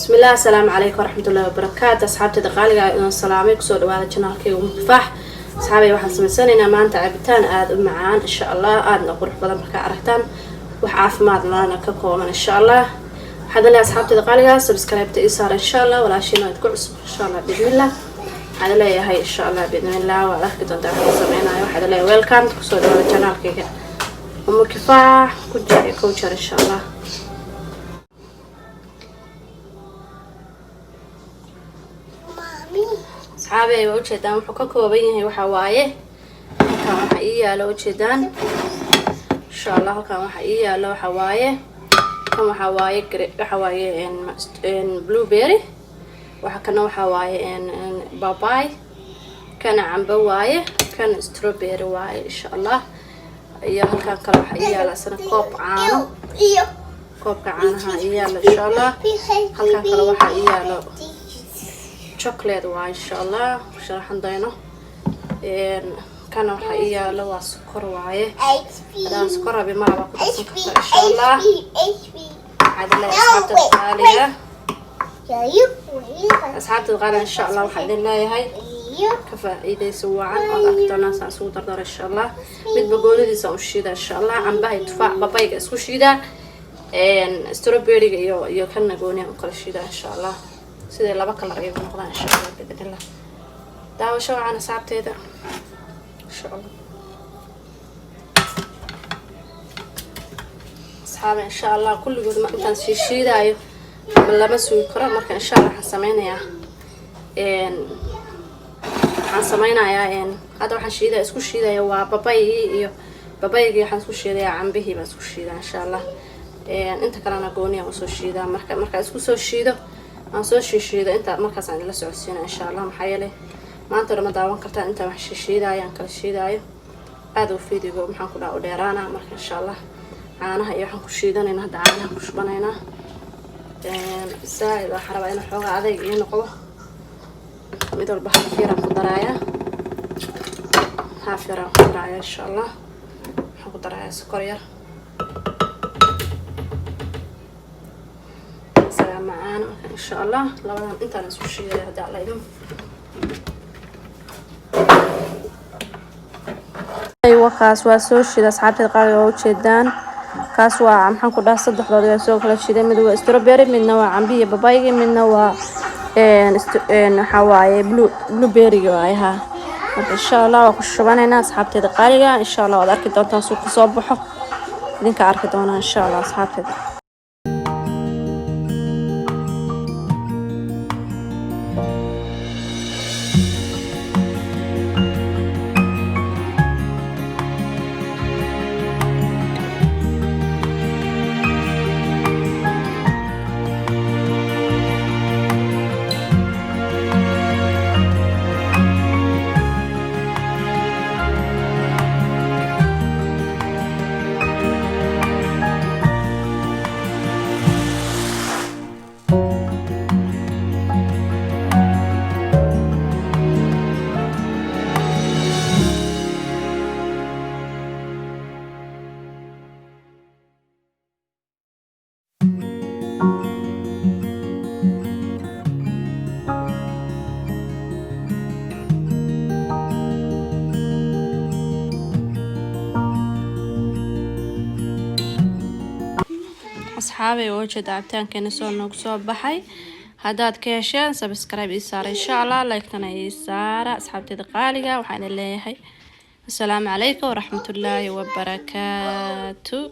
بسم الله السلام عليكم ورحمة الله وبركاته. أصحابتي دقالي إنه السلامي كسود وهذا جنالكي ومفاح أصحابي waxaan sameysanaynaa maanta cabitaan aad u macaan insha Allah aadna qurux badan marka aragtaan wax caafimaad lana ka kooban insha Allah waxaad leeyahay asxaabtay daqaaliga subscribe ii saar insha Allah walaashina aad ku cusub insha Allah bismillah waxaad leeyahay insha Allah bismillah waa arki doontaa waxa sameynaayo waxaad leeyahay welcome kusoo dhawaada channelkayga ومكفاح كجري كوجر إن شاء الله. أصحابي وجدان وحكوا بينه وحوايه كان حقيقة لو وجدان إن شاء الله كان حقيقة لو حوايه كان حوايه إن بلو بيري وحكنا حوايه إن باباي كان عم بوايه كان ستروبيري واي إن شاء الله. iyo halkaan kale waxa yaala sana koob caano koobka caanaha yaala insha Allah halkaan kale waxa yaala chocolate waa insha Allah sharaxan dayno kana waxa yaala waa sokor waaye hadaan sokor rabi maraba ku darsan kartaa insha Allah hadala asxaabta qaaliga asxaabta qaaliga insha Allah waxa leeyahay كفائدة سواعا أكتر ناس عسود دردر إن شاء الله بتبقولي دي سوشيدا إن شاء الله عم باهي تفاح بابايق سوشيدا ستروبيري يو كنا قوني أنقل شيدا إن شاء الله سيدي الله بكلا رقيب نقضان إن شاء الله بإذن الله دعوة شو عنا ساعة هذا إن شاء الله أصحابي إن شاء الله كل جود ما أنت شيدا أيو من لمسوا كرام مركن إن شاء الله حسمينا يا waxaan samaynayaa hadda waxaan shiidaa isku shiidaya waa babaygii waxaan isku shiidayaa cambihii baan isku shiidaa insha Allah inta kalena gooniya oo soo shiidaa marka isku soo shiido aan soo shiido inta markaas aan la socodsiinaa insha Allah maxaa yeelay maanta rama daawan kartaa inta wax shiidayaan kala shiidaayo aad u fiidigo maxaan ku dhaw dheeraana marka insha Allah caanaha iyo waxaan ku shiidanaynaa hadda caanaha ku shubanaynaa saaid waxa rabaa in xoogaa adag iyo noqdo مدل بحر فيران قدرايا ها فيران قدرايا إن شاء الله قدرايا سكريا سلام معانا إن شاء الله لو أنت نسوي شيء هذا عليهم أيوة كاس واسوشي أصحابي القارئ وجدان كاس وعم حنقول ده صدق ضد يسوق كل شيء ده من دو استروبيري من نوع عمبية بابايجي من نوع حواي بلو بيري وايها إن شاء الله وخشبنا ناس حبتي دقالية إن شاء الله وذاك دونتا سوق صباحه إذنك عارفة دونا إن شاء الله أصحابتي أصحابي وجد عبتان كان يسوون نقصوا بحي هداد كيشان سبسكرايب يسار إن شاء الله لايكتنا يسار أصحابتي دقالقة وحان اللي السلام عليكم ورحمة الله وبركاته.